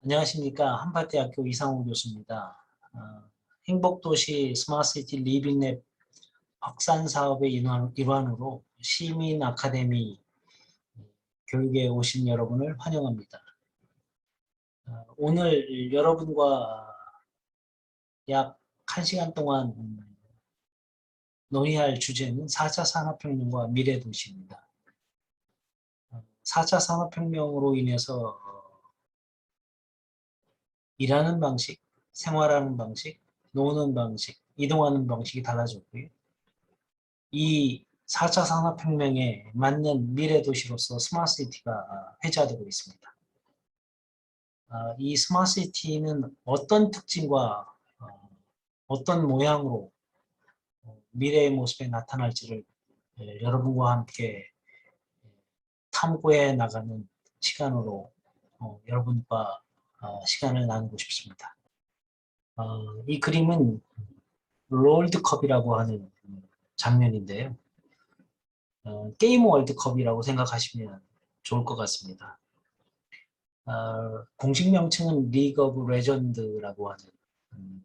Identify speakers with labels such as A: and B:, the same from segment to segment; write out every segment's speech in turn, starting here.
A: 안녕하십니까. 한밭대학교 이상호 교수입니다. 행복도시 스마트시티 리빙랩 확산 사업의 일환으로 시민 아카데미 교육에 오신 여러분을 환영합니다. 오늘 여러분과 약 1시간 동안 논의할 주제는 4차 산업혁명과 미래도시입니다. 4차 산업혁명으로 인해서 일하는 방식, 생활하는 방식, 노는 방식, 이동하는 방식이 달라졌고요. 이 4차 산업혁명에 맞는 미래도시로서 스마트시티가 회자되고 있습니다. 이 스마트시티는 어떤 특징과 어떤 모양으로 미래의 모습에 나타날지를 여러분과 함께 탐구해 나가는 시간으로 여러분과 시간을 나누고 싶습니다. 이 그림은 롤드컵이라고 하는 장면인데요. 게임 월드컵이라고 생각하시면 좋을 것 같습니다. 공식 명칭은 리그 오브 레전드라고 하는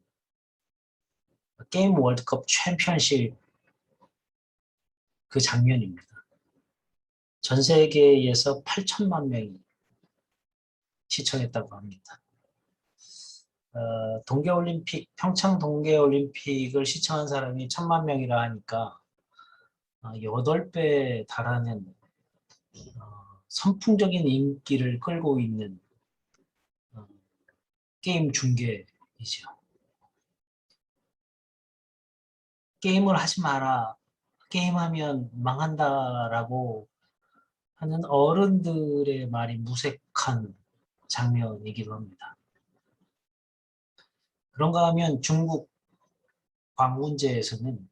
A: 게임 월드컵 챔피언십 그 장면입니다. 전 세계에서 8천만 명이 시청했다고 합니다. 동계올림픽, 평창 동계올림픽을 시청한 사람이 1,000만 명이라 하니까 8배에 달하는 선풍적인 인기를 끌고 있는 게임 중계이죠. 게임을 하지 마라, 게임하면 망한다라고 하는 어른들의 말이 무색한 장면이기도 합니다. 그런가 하면 중국 광군제에서는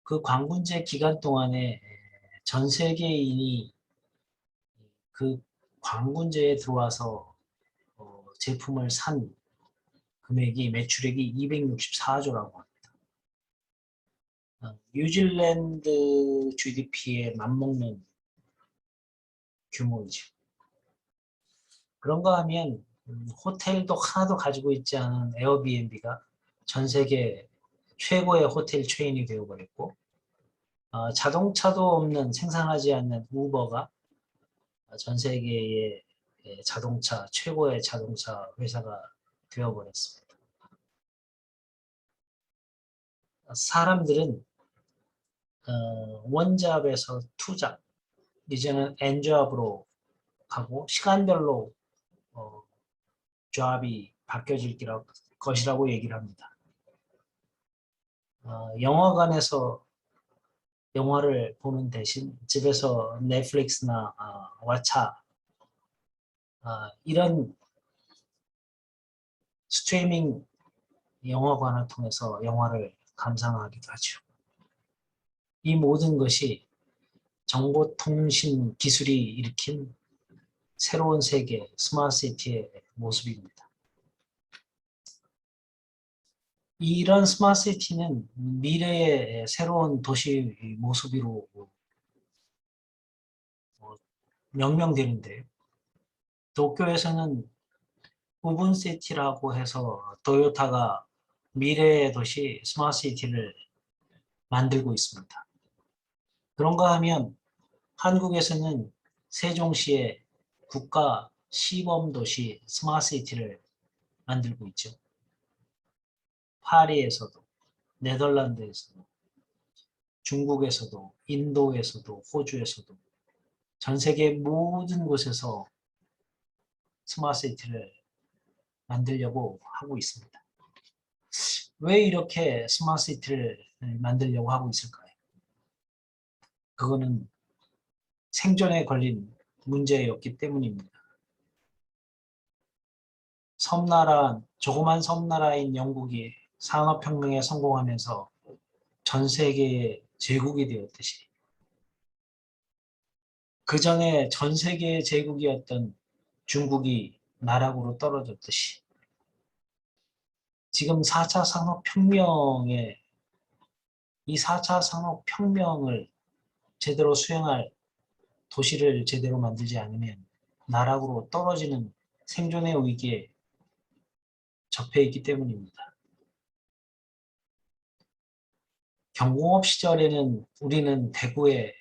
A: 그 광군제 기간 동안에 전 세계인이 그 광군제에 들어와서 제품을 산 금액이 매출액이 264조라고 합니다. 뉴질랜드 GDP에 맞먹는 규모이죠. 그런가 하면 호텔도 하나도 가지고 있지 않은 에어비앤비가 전 세계 최고의 호텔 체인이 되어버렸고, 자동차도 없는, 생산하지 않는 우버가 전 세계의 최고의 자동차 회사가 되어버렸습니다. 사람들은 원잡에서 투잡, 이제는 엔잡으로 가고 시간별로 잡이 바뀌어질 것이라고 얘기를 합니다. 영화관에서 영화를 보는 대신 집에서 넷플릭스나 왓챠 이런 스트리밍 영화관을 통해서 영화를 감상하기도 하죠. 이 모든 것이 정보통신 기술이 일으킨 새로운 세계, 스마트시티의 모습입니다. 이런 스마트시티는 미래의 새로운 도시 모습으로 명명되는데요. 도쿄에서는 우분시티라고 해서 토요타가 미래의 도시 스마트시티를 만들고 있습니다. 그런가 하면 한국에서는 세종시의 국가 시범도시 스마트시티를 만들고 있죠. 파리에서도, 네덜란드에서도, 중국에서도, 인도에서도, 호주에서도 전 세계 모든 곳에서 스마트시티를 만들려고 하고 있습니다. 왜 이렇게 스마트시티를 만들려고 하고 있을까요? 그거는 생존에 걸린 문제였기 때문입니다. 조그만 섬나라인 영국이 산업혁명에 성공하면서 전 세계의 제국이 되었듯이 그 전에 전 세계의 제국이었던 중국이 나락으로 떨어졌듯이 지금 4차 산업혁명에 이 4차 산업혁명을 제대로 수행할 도시를 제대로 만들지 않으면 나락으로 떨어지는 생존의 위기에 접해 있기 때문입니다. 경공업 시절에는 우리는 대구에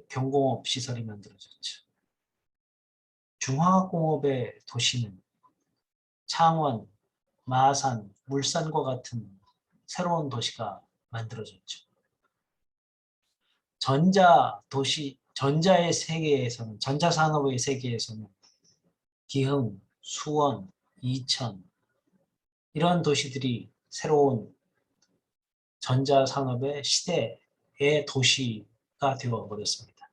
A: 경공업 시설이 만들어졌죠. 중화학공업의 도시는 창원, 마산, 물산과 같은 새로운 도시가 만들어졌죠. 전자의 세계에서는, 전자산업의 세계에서는 기흥, 수원, 이천 이런 도시들이 새로운 전자산업의 시대의 도시가 되어버렸습니다.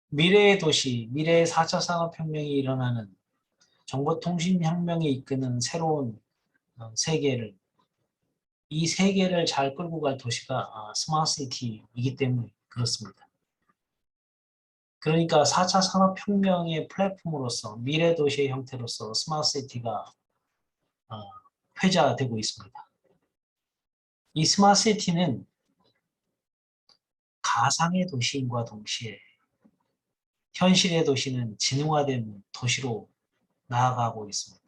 A: 미래의 도시, 미래의 4차 산업혁명이 일어나는 정보통신혁명이 이끄는 새로운 세계를, 이 세계를 잘 끌고 갈 도시가 스마트시티이기 때문에 그렇습니다. 그러니까 4차 산업혁명의 플랫폼으로서 미래 도시의 형태로서 스마트시티가 회자되고 있습니다. 이 스마트시티는 가상의 도시임과 동시에 현실의 도시는 지능화된 도시로 나아가고 있습니다.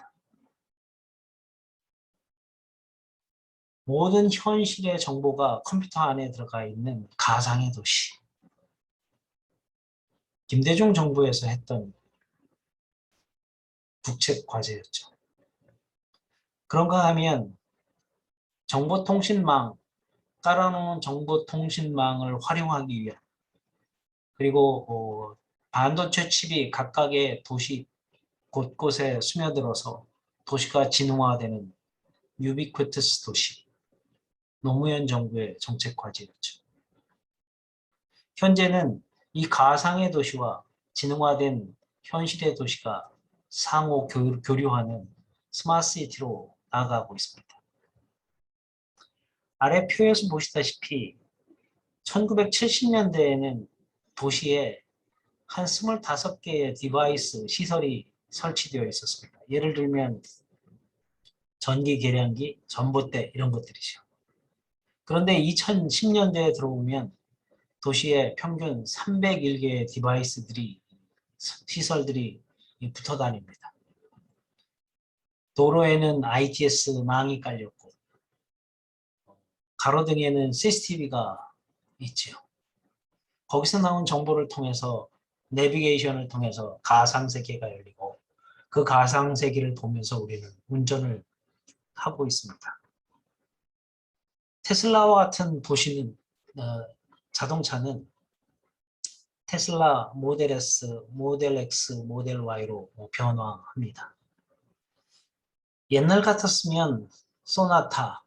A: 모든 현실의 정보가 컴퓨터 안에 들어가 있는 가상의 도시. 김대중 정부에서 했던 국책 과제였죠. 그런가 하면 정보통신망, 깔아놓은 정보통신망을 활용하기 위한, 그리고 반도체 칩이 각각의 도시 곳곳에 스며들어서 도시가 지능화되는 유비퀴터스 도시, 노무현 정부의 정책 과제였죠. 현재는 이 가상의 도시와 지능화된 현실의 도시가 상호 교류하는 스마트시티로 나아가고 있습니다. 아래 표에서 보시다시피 1970년대에는 도시에 한 25개의 디바이스, 시설이 설치되어 있었습니다. 예를 들면 전기 계량기, 전봇대 이런 것들이죠. 그런데 2010년대에 들어오면 도시에 평균 301개의 디바이스들이, 시설들이 붙어 다닙니다. 도로에는 ITS망이 깔렸고 가로등에는 CCTV가 있죠. 거기서 나온 정보를 통해서 내비게이션을 통해서 가상세계가 열리고 그 가상세계를 보면서 우리는 운전을 하고 있습니다. 테슬라와 같은 도시는, 자동차는 테슬라 모델 S, 모델 X, 모델 Y로 변화합니다. 옛날 같았으면 소나타,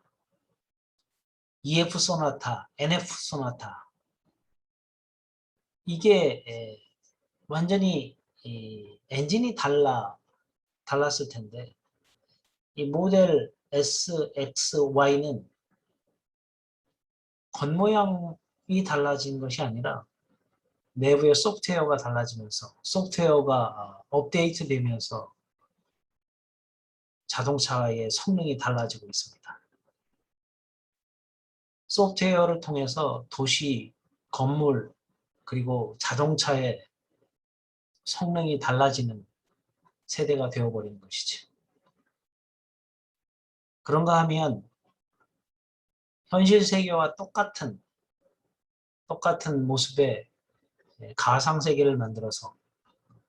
A: EF 소나타, NF 소나타, 이게 완전히 엔진이 달랐을 텐데 이 모델 S, X, Y는 겉모양이 달라진 것이 아니라 내부의 소프트웨어가 달라지면서 소프트웨어가 업데이트 되면서 자동차의 성능이 달라지고 있습니다. 소프트웨어를 통해서 도시, 건물, 그리고 자동차의 성능이 달라지는 세대가 되어버리는 것이죠. 그런가 하면 현실 세계와 똑같은 모습의 가상세계를 만들어서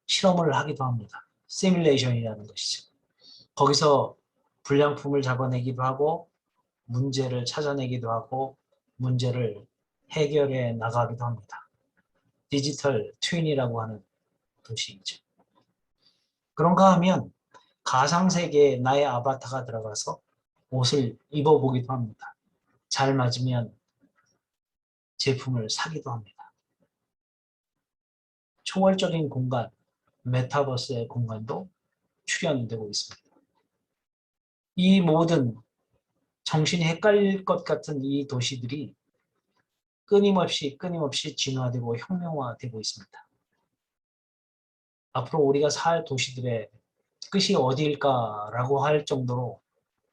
A: 실험을 하기도 합니다. 시뮬레이션이라는 것이죠. 거기서 불량품을 잡아내기도 하고 문제를 찾아내기도 하고 문제를 해결해 나가기도 합니다. 디지털 트윈이라고 하는 도시이죠. 그런가 하면 가상세계에 나의 아바타가 들어가서 옷을 입어보기도 합니다. 잘 맞으면 제품을 사기도 합니다. 초월적인 공간, 메타버스의 공간도 출현되고 있습니다. 이 모든 정신이 헷갈릴 것 같은 이 도시들이 끊임없이 진화되고 혁명화되고 있습니다. 앞으로 우리가 살 도시들의 끝이 어디일까라고 할 정도로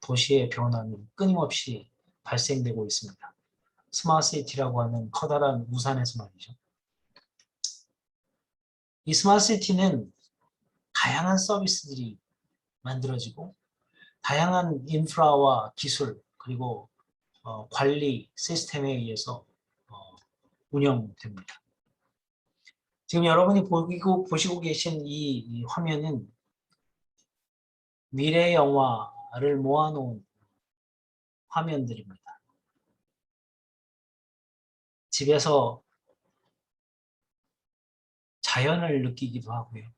A: 도시의 변화는 끊임없이 발생되고 있습니다. 스마트시티라고 하는 커다란 우산에서 말이죠. 이 스마트시티는 다양한 서비스들이 만들어지고 다양한 인프라와 기술 그리고 관리 시스템에 의해서 운영됩니다. 지금 여러분이 보시고 계신 이 화면은 미래 영화를 모아놓은 화면들입니다. 집에서 자연을 느끼기도 하고요.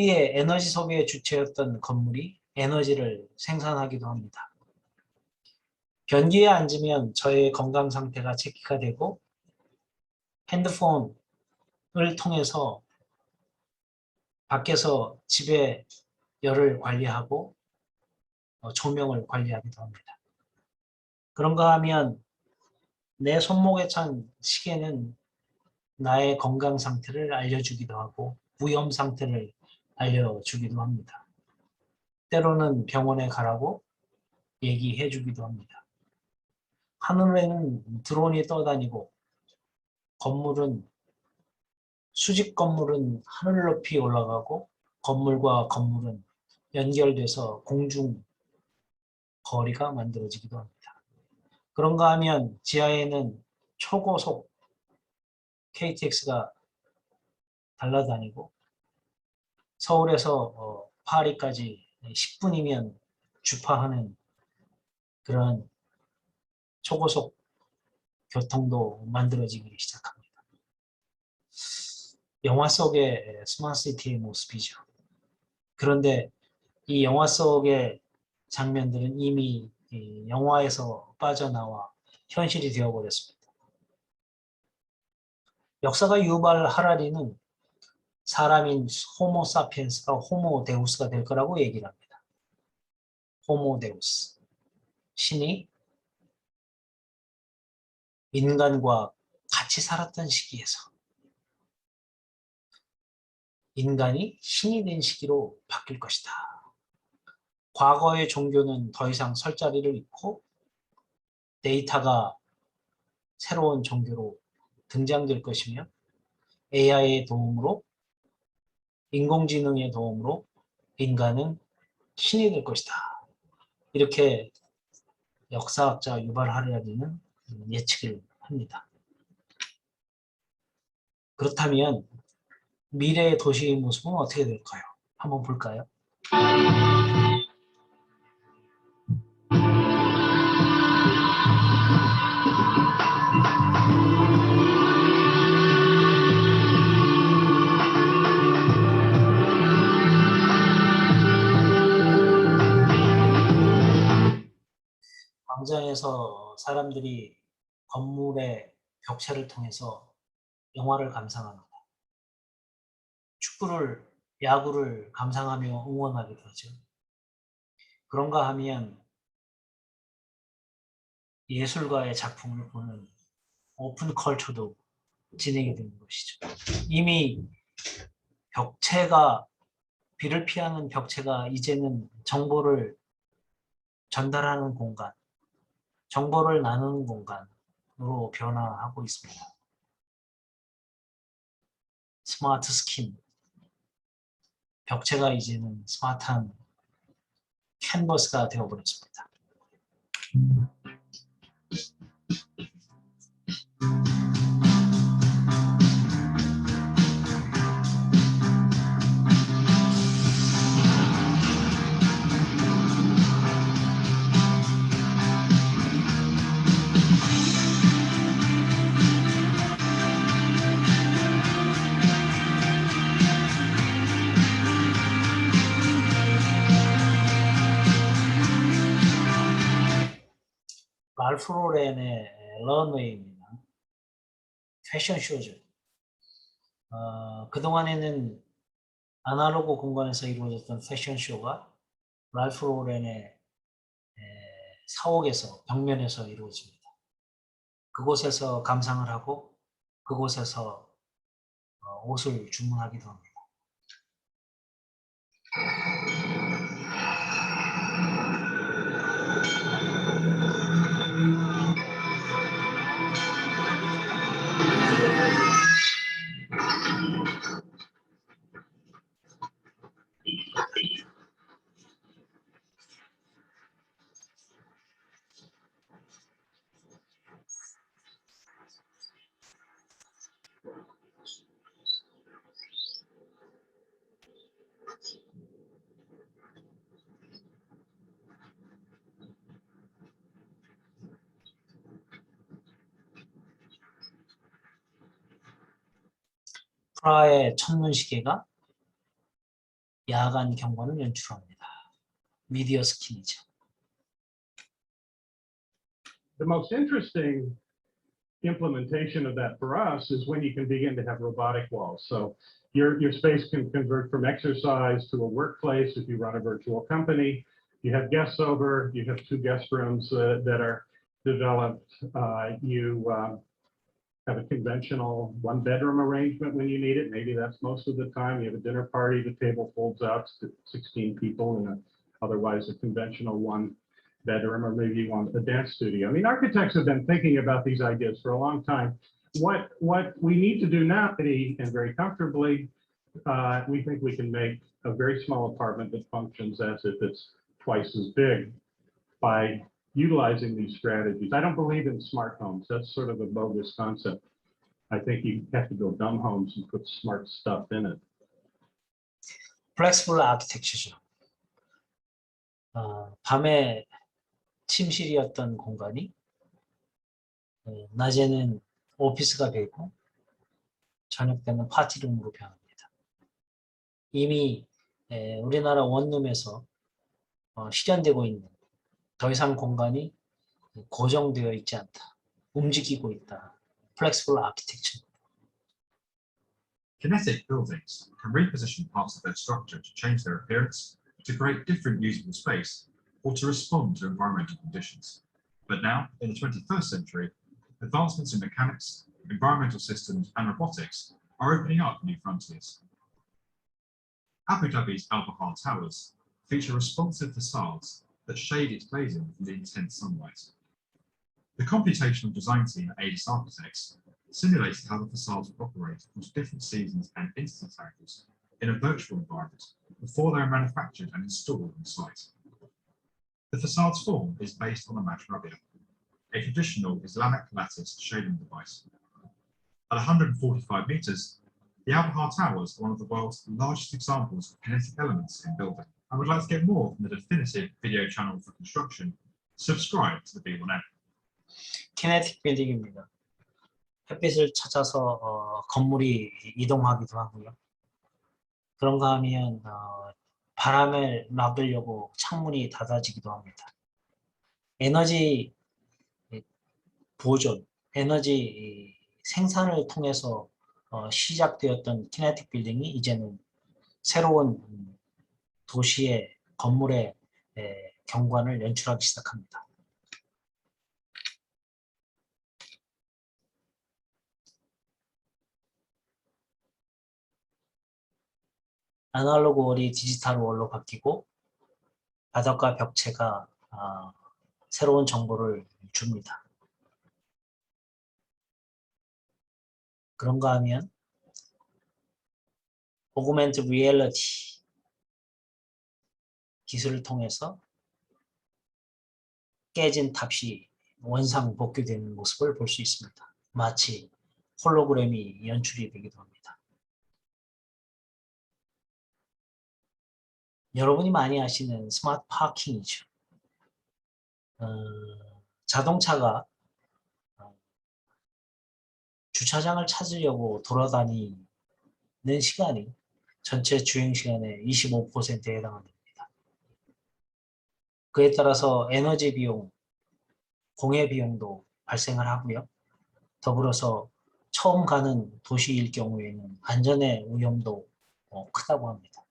A: 에너지 소비의 주체였던 건물이 에너지를 생산하기도 합니다. 변기에 앉으면 저의 건강 상태가 체크가 되고 핸드폰을 통해서 밖에서 집의 열을 관리하고 조명을 관리하기도 합니다. 그런가 하면 내 손목에 찬 시계는 나의 건강 상태를 알려주기도 하고 위험 상태를 알려주기도 합니다. 때로는 병원에 가라고 얘기해 주기도 합니다. 하늘에는 드론이 떠다니고 수직 건물은 하늘 높이 올라가고 건물과 건물은 연결돼서 공중 거리가 만들어지기도 합니다. 그런가 하면 지하에는 초고속 KTX가 달라다니고 서울에서 파리까지 10분이면 주파하는 그런 초고속 교통도 만들어지기 시작합니다. 영화 속의 스마트시티의 모습이죠. 그런데 이 영화 속의 장면들은 이미 영화에서 빠져나와 현실이 되어버렸습니다. 역사가 유발하라리는 사람인 호모 사피엔스가 호모 데우스가 될 거라고 얘기를 합니다. 호모 데우스. 신이 인간과 같이 살았던 시기에서 인간이 신이 된 시기로 바뀔 것이다. 과거의 종교는 더 이상 설 자리를 잃고 데이터가 새로운 종교로 등장될 것이며 AI의 도움으로 인공지능의 도움으로 인간은 신이 될 것이다. 이렇게 역사학자 유발 하라리는 예측을 합니다. 그렇다면 미래의 도시의 모습은 어떻게 될까요? 한번 볼까요? 광장에서 사람들이 건물의 벽체를 통해서 영화를 감상합니다. 야구를 감상하며 응원하기도 하죠. 그런가 하면 예술가의 작품을 보는 오픈 컬처도 진행이 되는 것이죠. 이미 비를 피하는 벽체가 이제는 정보를 전달하는 공간, 정보를 나누는 공간으로 변화하고 있습니다. 스마트 스킨, 벽체가 이제는 스마트한 캔버스가 되어버렸습니다. 랄프 로렌의 런웨이입니다. 패션쇼죠. 그동안에는 아날로그 공간에서 이루어졌던 패션쇼가 랄프 로렌의 사옥에서, 벽면에서 이루어집니다. 그곳에서 감상을 하고 그곳에서 옷을 주문하기도 합니다. 프라하의 천문시계가 야간 경관을 연출합니다. 미디어 스킨이죠.
B: The most interesting implementation of that for us is when you can begin to have robotic walls. So your space can convert from exercise to a workplace if you run a virtual company. You have guests over, you have 2 guest rooms that are developed. You have a conventional 1-bedroom arrangement when you need it. Maybe that's most of the time. You have a dinner party, the table folds out to 16 people in otherwise a conventional 1-bedroom, or maybe you want a dance studio. I mean, architects have been thinking about these ideas for a long time. What we need to do now, and very comfortably, we think we can make a very small apartment that functions as if it's twice as big by utilizing these strategies. I don't believe in smart homes. That's sort of a bogus concept. I think you have to build dumb homes and put smart stuff in it.
A: 플렉스블 아키텍처죠. 밤에 침실이었던 공간이 낮에는 오피스가 되고 저녁 때는 파티룸으로 변합니다. 이미 우리나라 원룸에서 실현되고 있는 더 이상 공간이 고정되어 있지 않다. 움직이고 있다. Flexible architecture.
C: Kinetic buildings can reposition parts of their structure to change their appearance, to create different usable space, or to respond to environmental conditions. But now, in the 21st century, advancements in mechanics, environmental systems, and robotics are opening up new frontiers. Abu Dhabi's Al Bahar Towers feature responsive facades that shade its glazing from the intense sunlight. The computational design team at ADIS Architects simulated how the facades would operate across different seasons and instance angles in a virtual environment before they are manufactured and installed on site. The facade's form is based on a mashrabia, a traditional Islamic lattice shading device. At 145 meters, the Al Bahar Towers are one of the world's largest examples of kinetic elements in building. And would like to get more from the definitive video channel for construction, subscribe to the B1M.
A: 키네틱 빌딩입니다. 햇빛을 찾아서 건물이 이동하기도 하고요. 그런가 하면 바람을 막으려고 창문이 닫아지기도 합니다. 에너지 보존, 에너지 생산을 통해서 시작되었던 키네틱 빌딩이 이제는 새로운 도시의 건물의 경관을 연출하기 시작합니다. 아날로그 월이 디지털 월로 바뀌고 바닥과 벽체가 새로운 정보를 줍니다. 그런가 하면 Augmented Reality 기술을 통해서 깨진 탑이 원상 복귀되는 모습을 볼 수 있습니다. 마치 홀로그램이 연출이 되기도 합니다. 여러분이 많이 아시는 스마트 파킹이죠. 자동차가 주차장을 찾으려고 돌아다니는 시간이 전체 주행 시간의 25%에 해당합니다. 그에 따라서 에너지 비용, 공해 비용도 발생을 하고요. 더불어서 처음 가는 도시일 경우에는 안전의 위험도 크다고 합니다.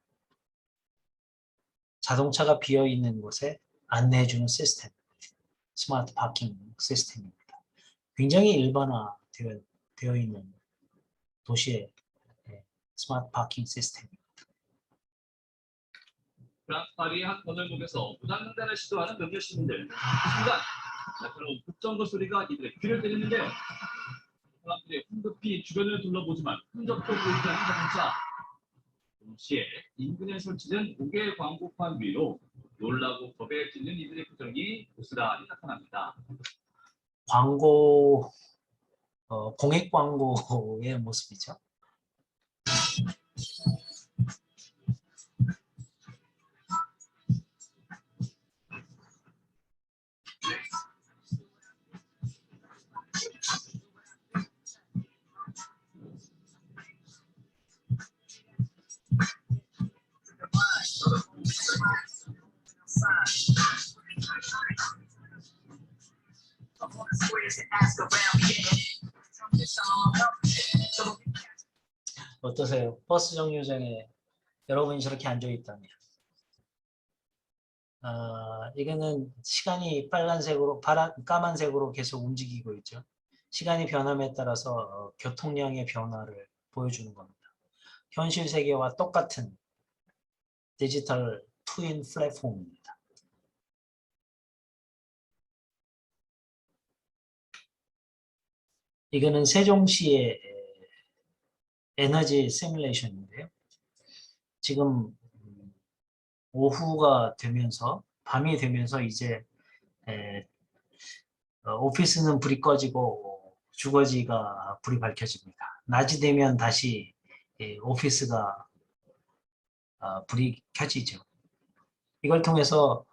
A: 자동차가 비어있는 곳에 안내해주는 시스템, 스마트 파킹 시스템입니다. 굉장히 일반화되어 있는 도시의 스마트 파킹 시스템입니다.
D: 프랑스 파리의 한 건설목에서 무단횡단을 시도하는 몇몇 시민들. 순간 날카로운 급정거 소리가 이들의 귀를 때리는데요. 사람들이 황급히 주변을 둘러보지만 흔적도 보이지 않는 자동차. 동시에 인근에 설치된 5개의 광고판 위로 놀라고 겁에 질린 이들의 표정이 고스란히 나타납니다.
A: 광고, 공익 광고의 모습이죠. 어떠세요? 버스 정류장에 여러분이 저렇게 앉아 있다면. 이거는 시간이 빨간색으로, 까만색으로 계속 움직이고 있죠. 시간이 변함에 따라서 교통량의 변화를 보여주는 겁니다. 현실 세계와 똑같은 디지털 트윈 플랫폼입니다. 이거는 세종시의 에너지 시뮬레이션인데요. 지금 오후가 되면서 밤이 되면서 이제 오피스는 불이 꺼지고 주거지가 불이 밝혀집니다. 낮이 되면 다시 오피스가 불이 켜지죠. 이걸 통해서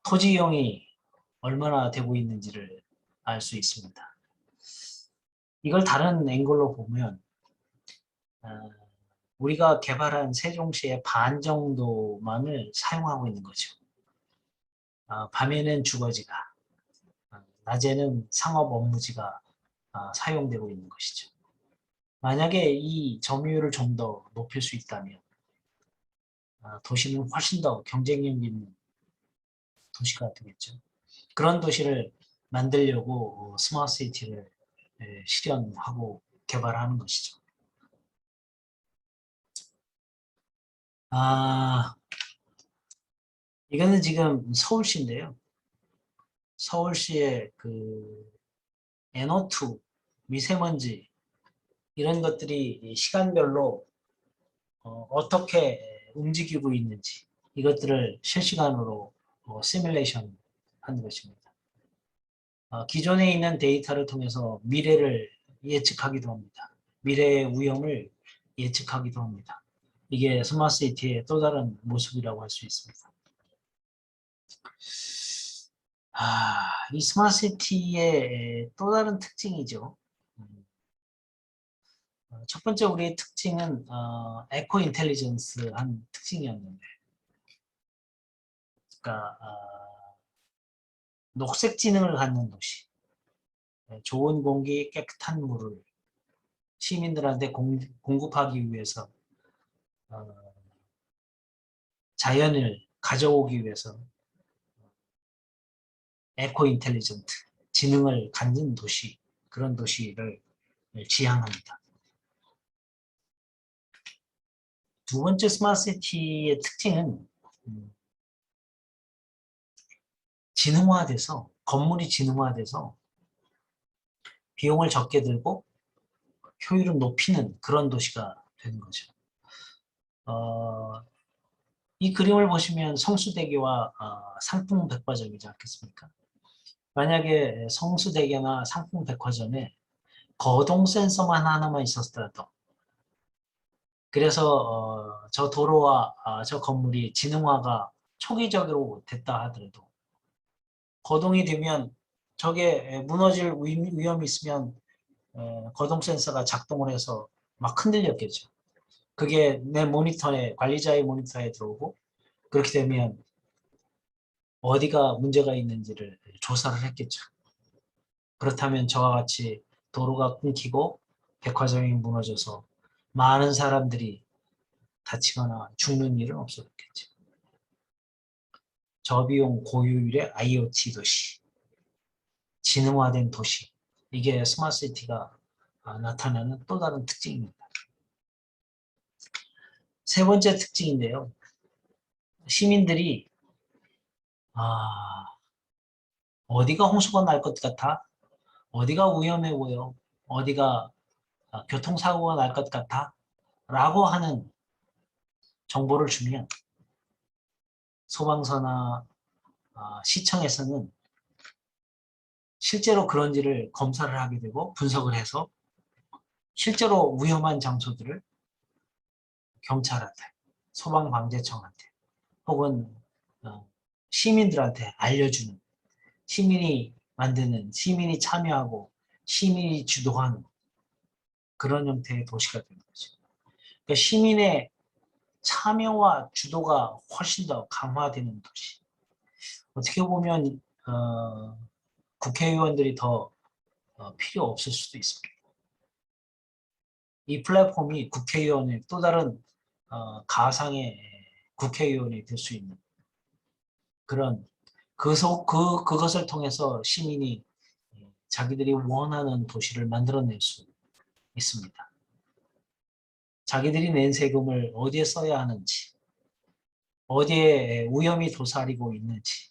A: 토지 이용이 얼마나 되고 있는지를 알 수 있습니다. 이걸 다른 앵글로 보면 우리가 개발한 세종시의 반 정도만을 사용하고 있는 거죠. 밤에는 주거지가, 낮에는 상업 업무지가 사용되고 있는 것이죠. 만약에 이 점유율을 좀 더 높일 수 있다면 도시는 훨씬 더 경쟁력 있는 도시가 되겠죠. 그런 도시를 만들려고 스마트 시티를 실현하고 개발하는 것이죠. 이거는 지금 서울시인데요. 서울시의 그 NO2, 미세먼지 이런 것들이 시간별로 어떻게 움직이고 있는지 이것들을 실시간으로 시뮬레이션 하는 것입니다. 기존에 있는 데이터를 통해서 미래를 예측하기도 합니다. 미래의 위험을 예측하기도 합니다. 이게 스마트 시티의 또 다른 모습이라고 할 수 있습니다. 이 스마트 시티의 또 다른 특징이죠. 첫 번째 우리의 특징은 에코 인텔리전스한 특징이었는데, 그러니까 녹색 지능을 갖는 도시, 좋은 공기, 깨끗한 물을 시민들한테 공급하기 위해서 자연을 가져오기 위해서 에코 인텔리전트, 지능을 갖는 도시, 그런 도시를 지향합니다. 두 번째 스마트 시티의 특징은 지능화돼서, 건물이 지능화돼서 비용을 적게 들고 효율을 높이는 그런 도시가 되는 거죠. 이 그림을 보시면 성수대교와 상품백화점이지 않겠습니까? 만약에 성수대교나 상품백화점에 거동 센서만 하나만 있었더라도, 그래서 저 도로와 저 건물이 지능화가 초기적으로 됐다 하더라도 거동이 되면 저게 무너질 위험이 있으면 거동 센서가 작동을 해서 막 흔들렸겠죠. 그게 내 모니터에, 관리자의 모니터에 들어오고, 그렇게 되면 어디가 문제가 있는지를 조사를 했겠죠. 그렇다면 저와 같이 도로가 끊기고 백화점이 무너져서 많은 사람들이 다치거나 죽는 일은 없었겠죠. 저비용 고효율의 IoT 도시, 지능화된 도시, 이게 스마트 시티가 나타나는 또 다른 특징입니다. 세 번째 특징인데요. 시민들이 어디가 홍수가 날 것 같아? 어디가 위험해 보여? 어디가 교통사고가 날 것 같아? 라고 하는 정보를 주면 소방서나 시청에서는 실제로 그런지를 검사를 하게 되고 분석을 해서 실제로 위험한 장소들을 경찰한테, 소방방재청한테 혹은 시민들한테 알려주는, 시민이 만드는, 시민이 참여하고 시민이 주도하는 그런 형태의 도시가 되는 거죠. 그러니까 시민의 참여와 주도가 훨씬 더 강화되는 도시. 어떻게 보면 국회의원들이 더 필요 없을 수도 있습니다. 이 플랫폼이 국회의원의 또 다른 가상의 국회의원이 될 수 있는 그런 그것을 통해서 시민이 자기들이 원하는 도시를 만들어낼 수 있습니다. 자기들이 낸 세금을 어디에 써야 하는지, 어디에 위험이 도사리고 있는지,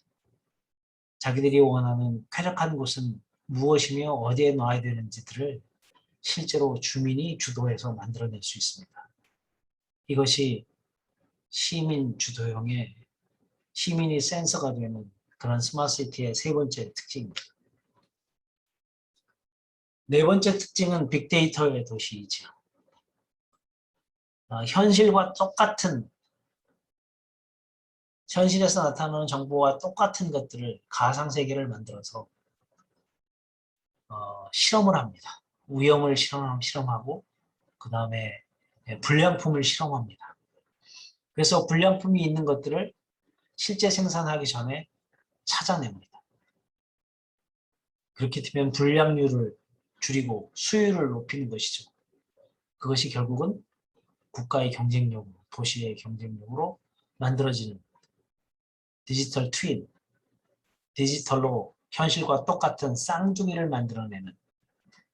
A: 자기들이 원하는 쾌적한 곳은 무엇이며 어디에 놔야 되는지들을 실제로 주민이 주도해서 만들어낼 수 있습니다. 이것이 시민 주도형의 시민이 센서가 되는 그런 스마트시티의 세 번째 특징입니다. 네 번째 특징은 빅데이터의 도시이죠. 현실과 똑같은 현실에서 나타나는 정보와 똑같은 것들을 가상세계를 만들어서 실험을 합니다. 위험을 실험하고 그 다음에 불량품을 실험합니다. 그래서 불량품이 있는 것들을 실제 생산하기 전에 찾아냅니다. 그렇게 되면 불량률을 줄이고 수율을 높이는 것이죠. 그것이 결국은 국가의 경쟁력으로, 도시의 경쟁력으로 만들어지는 디지털 트윈, 디지털로 현실과 똑같은 쌍둥이를 만들어내는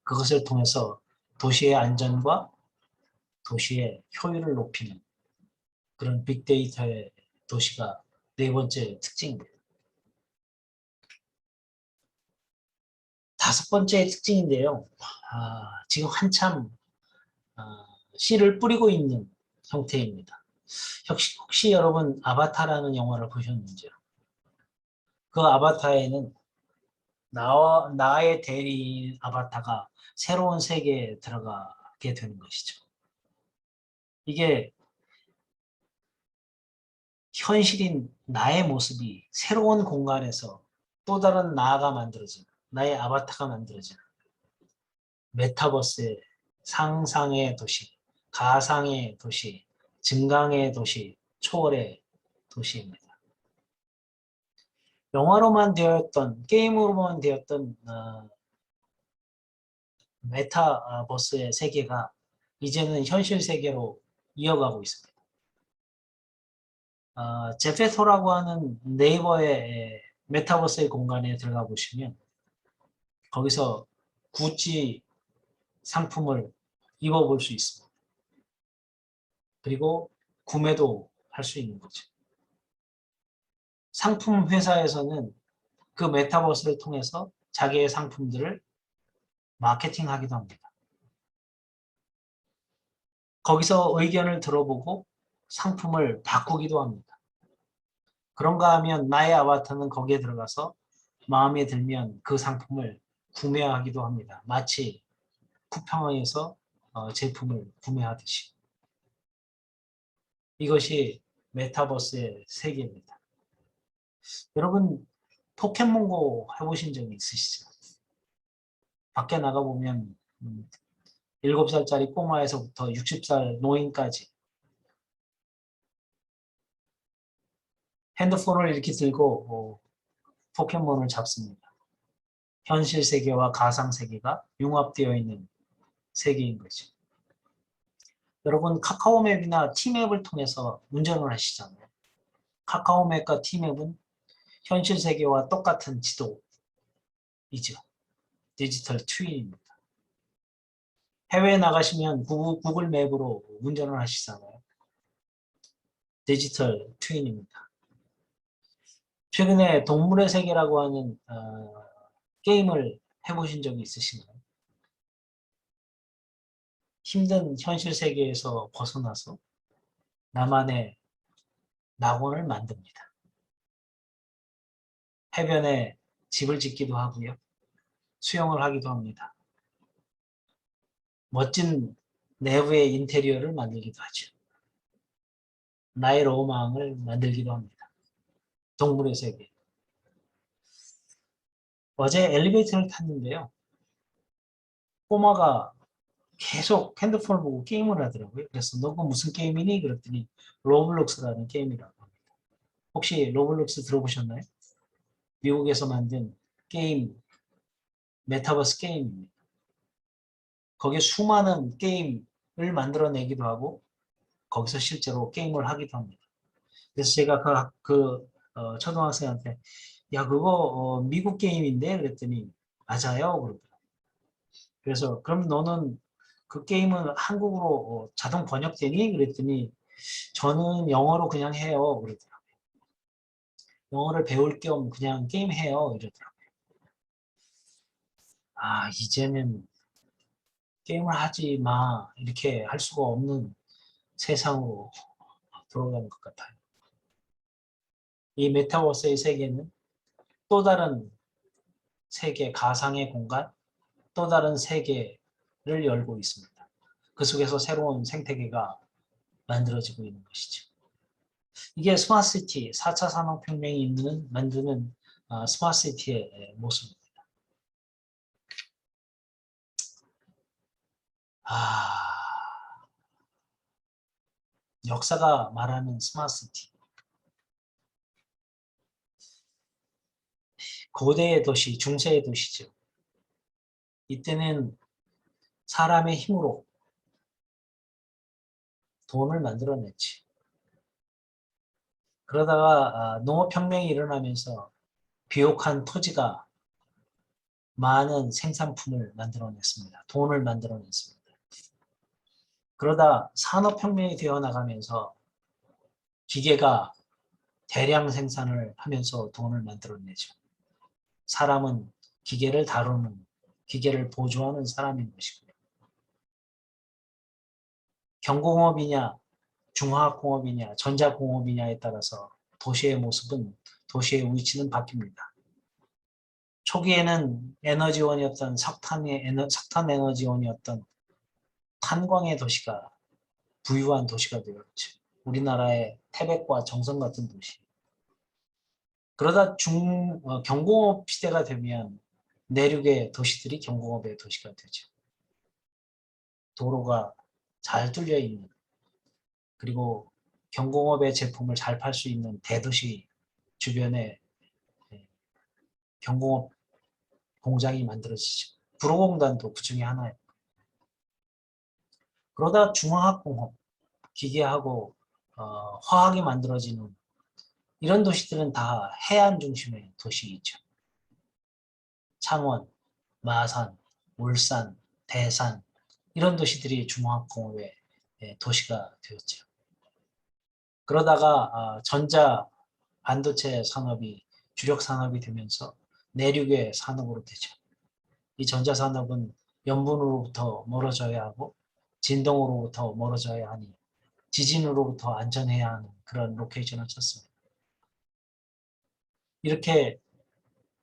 A: 그것을 통해서 도시의 안전과 도시의 효율을 높이는 그런 빅데이터의 도시가 네 번째 특징입니다. 다섯 번째 특징인데요. 지금 한참 씨를 뿌리고 있는 형태입니다. 혹시 여러분 아바타라는 영화를 보셨는지요? 그 아바타에는 나의 대리인 아바타가 새로운 세계에 들어가게 되는 것이죠. 이게 현실인 나의 모습이 새로운 공간에서 또 다른 나가 만들어지는, 나의 아바타가 만들어지는 메타버스의 상상의 도시, 가상의 도시, 증강의 도시, 초월의 도시입니다. 영화로만 되었던, 게임으로만 되었던 메타버스의 세계가 이제는 현실 세계로 이어가고 있습니다. 제페토라고 하는 네이버의 메타버스의 공간에 들어가 보시면 거기서 구찌 상품을 입어볼 수 있습니다. 그리고 구매도 할 수 있는 거죠. 상품 회사에서는 그 메타버스를 통해서 자기의 상품들을 마케팅하기도 합니다. 거기서 의견을 들어보고 상품을 바꾸기도 합니다. 그런가 하면 나의 아바타는 거기에 들어가서 마음에 들면 그 상품을 구매하기도 합니다. 마치 쿠팡에서 제품을 구매하듯이. 이것이 메타버스의 세계입니다. 여러분 포켓몬고 해보신 적이 있으시죠? 밖에 나가보면 7살짜리 꼬마에서부터 60살 노인까지 핸드폰을 이렇게 들고 포켓몬을 잡습니다. 현실 세계와 가상 세계가 융합되어 있는 세계인 거죠. 여러분 카카오맵이나 티맵을 통해서 운전을 하시잖아요. 카카오맵과 티맵은 현실 세계와 똑같은 지도이죠. 디지털 트윈입니다. 해외에 나가시면 구글 맵으로 운전을 하시잖아요. 디지털 트윈입니다. 최근에 동물의 세계라고 하는 게임을 해보신 적이 있으신가요? 힘든 현실 세계에서 벗어나서 나만의 낙원을 만듭니다. 해변에 집을 짓기도 하고요. 수영을 하기도 합니다. 멋진 내부의 인테리어를 만들기도 하죠. 나의 로망을 만들기도 합니다. 동물의 세계. 어제 엘리베이터를 탔는데요. 꼬마가 계속 핸드폰을 보고 게임을 하더라고요. 그래서 너가 무슨 게임이니? 그랬더니 로블록스라는 게임이라고 합니다. 혹시 로블록스 들어보셨나요? 미국에서 만든 게임 메타버스 게임입니다. 거기에 수많은 게임을 만들어내기도 하고 거기서 실제로 게임을 하기도 합니다. 그래서 제가 초등학생한테 야 그거 미국 게임인데 그랬더니 맞아요 그러더라고요. 그래서 그럼 너는 그 게임은 한국어로 자동 번역되니? 그랬더니 저는 영어로 그냥 해요 그러더라고요. 영어를 배울 겸 그냥 게임해요 이러더라고요. 아 이제는 게임을 하지 마 이렇게 할 수가 없는 세상으로 들어간 것 같아요. 이 메타버스의 세계는 또 다른 세계, 가상의 공간, 또 다른 세계를 열고 있습니다. 그 속에서 새로운 생태계가 만들어지고 있는 것이죠. 이게 스마트시티, 4차 산업혁명이 만드는 스마트시티의 모습입니다. 역사가 말하는 스마트시티. 고대의 도시, 중세의 도시죠. 이때는 사람의 힘으로 돈을 만들어냈지. 그러다가 농업혁명이 일어나면서 비옥한 토지가 많은 생산품을 만들어냈습니다. 돈을 만들어냈습니다. 그러다 산업혁명이 되어 나가면서 기계가 대량 생산을 하면서 돈을 만들어내죠. 사람은 기계를 다루는, 기계를 보조하는 사람인 것이고요. 경공업이냐, 중화학공업이냐, 전자공업이냐에 따라서 도시의 모습은, 도시의 위치는 바뀝니다. 초기에는 에너지원이었던 석탄 에너지원이었던 탄광의 도시가 부유한 도시가 되었죠. 우리나라의 태백과 정선 같은 도시. 그러다 경공업 시대가 되면 내륙의 도시들이 경공업의 도시가 되죠. 도로가 잘 뚫려 있는, 그리고 경공업의 제품을 잘 팔 수 있는 대도시 주변에 경공업 공장이 만들어지죠. 구로공단도 그 중에 하나예요. 그러다 중화학공업, 기계하고 화학이 만들어지는 이런 도시들은 다 해안 중심의 도시이죠. 창원, 마산, 울산, 대산 이런 도시들이 중화학공업의 도시가 되었죠. 그러다가 전자 반도체 산업이 주력 산업이 되면서 내륙의 산업으로 되죠. 이 전자 산업은 염분으로부터 멀어져야 하고 진동으로부터 멀어져야 하니 지진으로부터 안전해야 하는 그런 로케이션을 찾습니다. 이렇게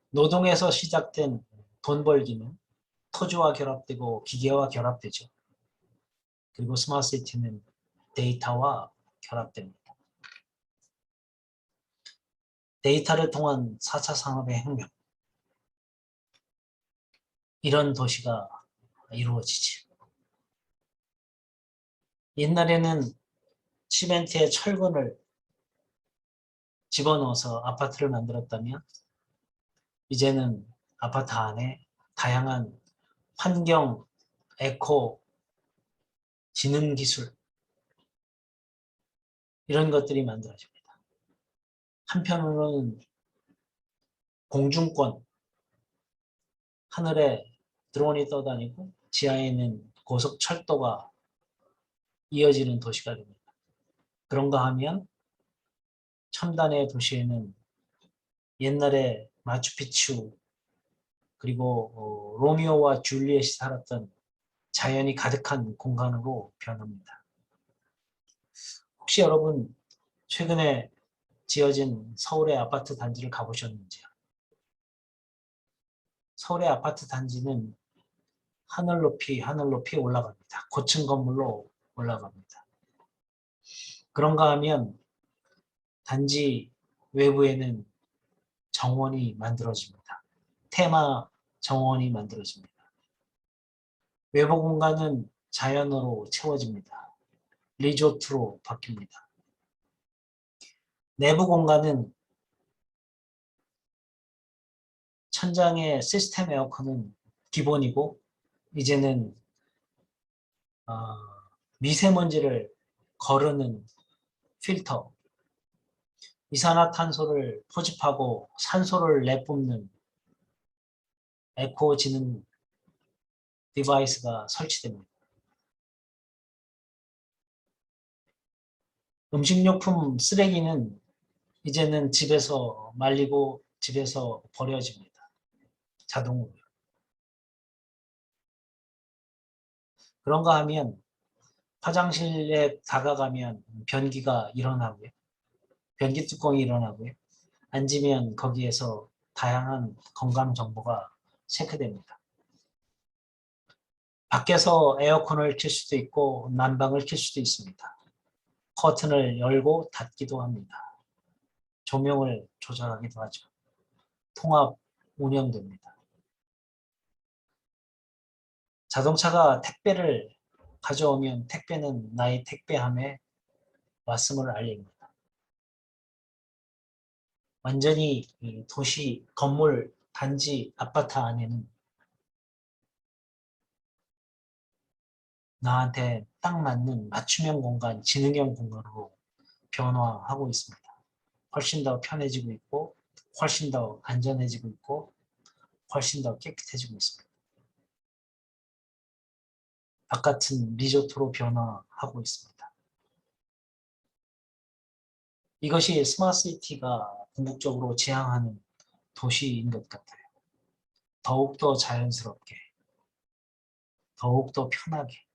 A: 노동에서 시작된 돈 벌기는 토지와 결합되고 기계와 결합되죠. 그리고 스마트시티는 데이터와 결합됩니다. 데이터를 통한 4차 산업의 혁명. 이런 도시가 이루어지지. 옛날에는 시멘트에 철근을 집어넣어서 아파트를 만들었다면 이제는 아파트 안에 다양한 환경, 에코, 지능 기술 이런 것들이 만들어집니다. 한편으로는 공중권, 하늘에 드론이 떠다니고 지하에 있는 고속철도가 이어지는 도시가 됩니다. 그런가 하면 첨단의 도시에는 옛날에 마추픽추 그리고 로미오와 줄리엣이 살았던 자연이 가득한 공간으로 변합니다. 혹시 여러분 최근에 지어진 서울의 아파트 단지를 가보셨는지요? 서울의 아파트 단지는 하늘 높이 올라갑니다. 고층 건물로 올라갑니다. 그런가 하면 단지 외부에는 정원이 만들어집니다. 테마 정원이 만들어집니다. 외부 공간은 자연으로 채워집니다. 리조트로 바뀝니다. 내부 공간은 천장의 시스템 에어컨은 기본이고 이제는 미세먼지를 거르는 필터, 이산화탄소를 포집하고 산소를 내뿜는 에코 지능 디바이스가 설치됩니다. 음식료품 쓰레기는 이제는 집에서 말리고 집에서 버려집니다. 자동으로. 그런가 하면 화장실에 다가가면 변기가 일어나고요. 변기 뚜껑이 일어나고요. 앉으면 거기에서 다양한 건강 정보가 체크됩니다. 밖에서 에어컨을 켤 수도 있고 난방을 켤 수도 있습니다. 커튼을 열고 닫기도 합니다. 조명을 조절하기도 하죠. 통합 운영됩니다. 자동차가 택배를 가져오면 택배는 나의 택배함에 왔음을 알립니다. 완전히 이 도시 건물 단지 아파트 안에는 나한테 딱 맞는 맞춤형 공간, 지능형 공간으로 변화하고 있습니다. 훨씬 더 편해지고 있고 훨씬 더 안전해지고 있고 훨씬 더 깨끗해지고 있습니다. 바깥은 리조트로 변화하고 있습니다. 이것이 스마트시티가 궁극적으로 지향하는 도시인 것 같아요. 더욱더 자연스럽게, 더욱더 편하게,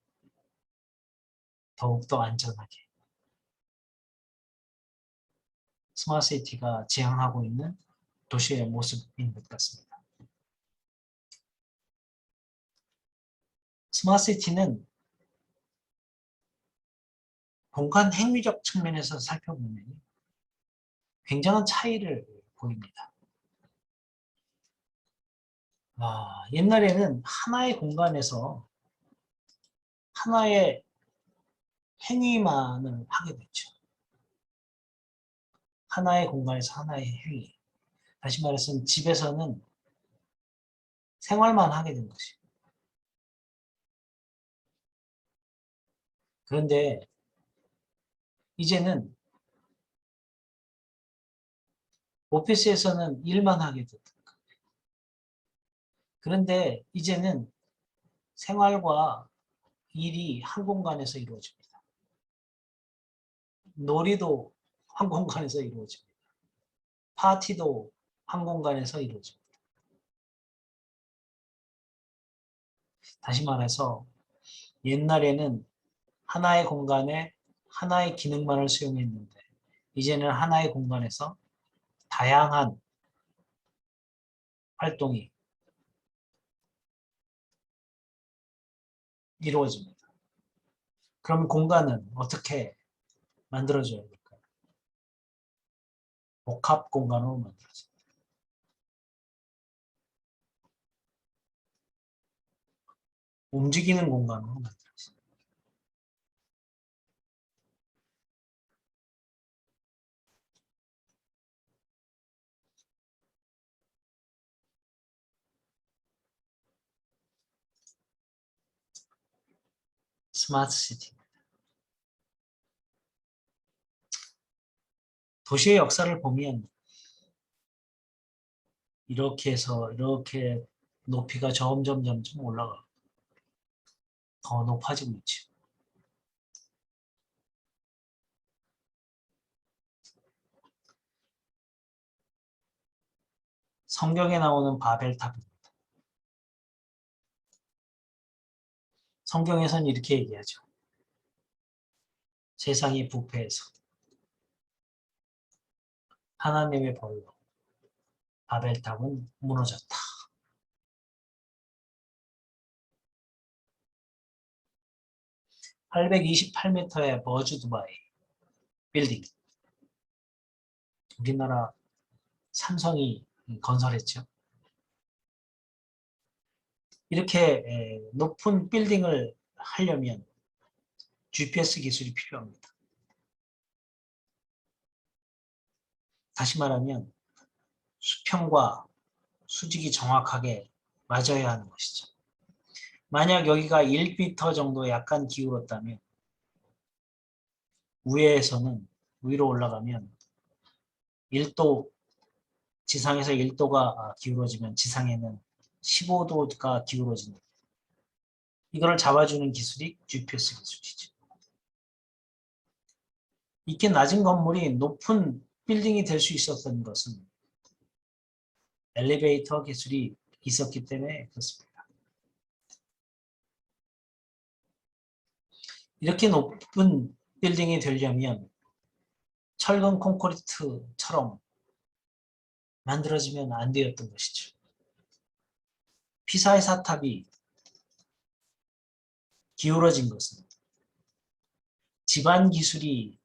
A: 더욱더 안전하게 스마트시티가 지향하고 있는 도시의 모습인 것 같습니다. 스마트시티는 공간 행위적 측면에서 살펴보면 굉장한 차이를 보입니다. 옛날에는 하나의 공간에서 하나의 행위만을 하게 됐죠. 하나의 공간에서 하나의 행위. 다시 말해서 집에서는 생활만 하게 된 것이에요. 그런데 이제는 오피스에서는 일만 하게 됐다. 그런데 이제는 생활과 일이 한 공간에서 이루어집니다. 놀이도 한 공간에서 이루어집니다. 파티도 한 공간에서 이루어집니다. 다시 말해서 옛날에는 하나의 공간에 하나의 기능만을 수용했는데 이제는 하나의 공간에서 다양한 활동이 이루어집니다. 그럼 공간은 어떻게 만들어져야 될까요? 복합 공간으로 만들어집니다. 움직이는 공간으로 만들어집니다. 스마트 시티. 도시의 역사를 보면 이렇게 해서 이렇게 높이가 점점 올라가 더 높아지고 있죠. 성경에 나오는 바벨탑입니다. 성경에서는 이렇게 얘기하죠. 세상이 부패해서 하나님의 벌로 바벨탑은 무너졌다. (828m의) 버즈 두바이 빌딩. 우리나라 삼성이 건설했죠. 이렇게 높은 빌딩을 하려면 GPS 기술이 필요합니다. 다시 말하면 수평과 수직이 정확하게 맞아야 하는 것이죠. 만약 여기가 1m 정도 약간 기울었다면 위에서는 위로 올라가면 1도 지상에서 1도가 기울어지면 지상에는 15도가 기울어진다. 이거를 잡아주는 기술이 GPS 기술이죠. 이렇게 낮은 건물이 높은 빌딩이 될 수 있었던 것은 엘리베이터 기술이 있었기 때문에 그렇습니다. 이렇게 높은 빌딩이 되려면 철근 콘크리트처럼 만들어지면 안 되었던 것이죠. 피사의 사탑이 기울어진 것은 지반 기술이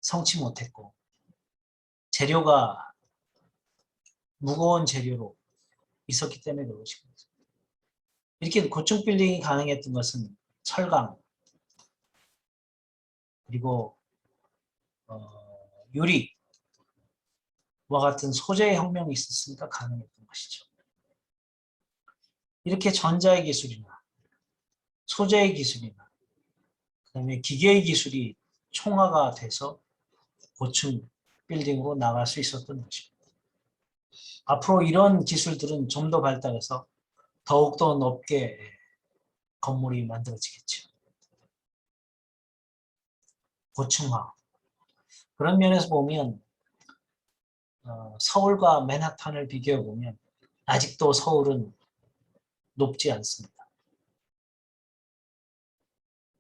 A: 성치 못했고 재료가 무거운 재료로 있었기 때문에 그것입니다. 이렇게 고층 빌딩이 가능했던 것은 철강 그리고 유리와 같은 소재의 혁명이 있었으니까 가능했던 것이죠. 이렇게 전자의 기술이나 소재의 기술이나 그다음에 기계의 기술이 총화가 돼서 고층 빌딩으로 나갈 수 있었던 것입니다. 앞으로 이런 기술들은 좀 더 발달해서 더욱더 높게 건물이 만들어지겠죠. 고층화. 그런 면에서 보면 서울과 맨하탄을 비교해 보면 아직도 서울은 높지 않습니다.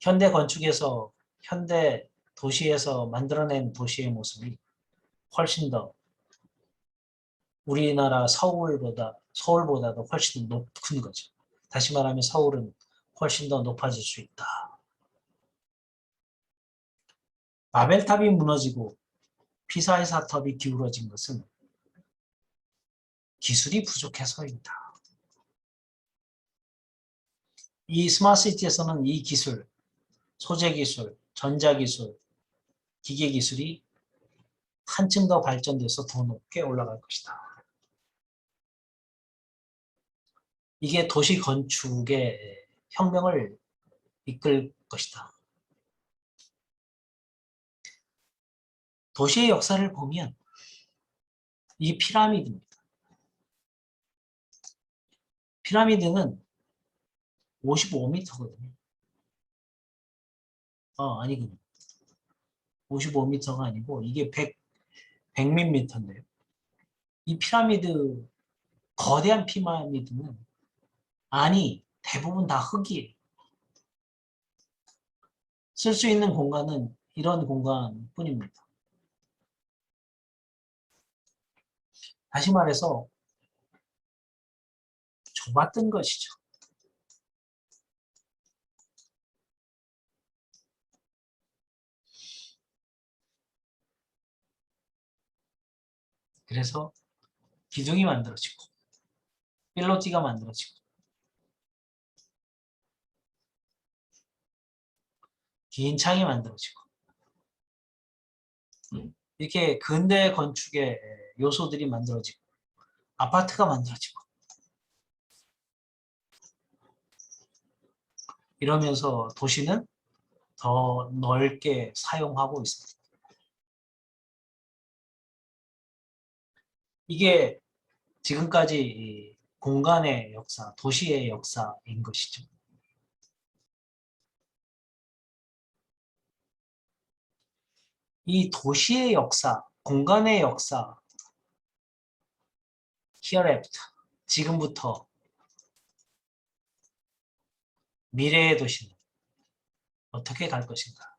A: 현대 건축에서 현대 도시에서 만들어낸 도시의 모습이 훨씬 더 우리나라 서울보다도 훨씬 더 높은 거죠. 다시 말하면 서울은 훨씬 더 높아질 수 있다. 바벨탑이 무너지고 피사의 사탑이 기울어진 것은 기술이 부족해서입니다. 이 스마트시티에서는 이 기술, 소재 기술, 전자 기술, 기계 기술이 한층 더 발전돼서 더 높게 올라갈 것이다. 이게 도시 건축의 혁명을 이끌 것이다. 도시의 역사를 보면 이 피라미드입니다. 피라미드는 55m거든요. 아니군요. 55m가 아니고 이게 100몇 미터인데요. 이 피라미드, 거대한 피라미드는 안이 대부분 다 흙이에요. 쓸 수 있는 공간은 이런 공간뿐입니다. 다시 말해서 좁았던 것이죠. 그래서 기둥이 만들어지고 필로티가 만들어지고 긴 창이 만들어지고 이렇게 근대 건축의 요소들이 만들어지고 아파트가 만들어지고 이러면서 도시는 더 넓게 사용하고 있습니다. 이게 지금까지 공간의 역사, 도시의 역사인 것이죠. 이 도시의 역사, 공간의 역사, here after, 지금부터 미래의 도시는 어떻게 갈 것인가?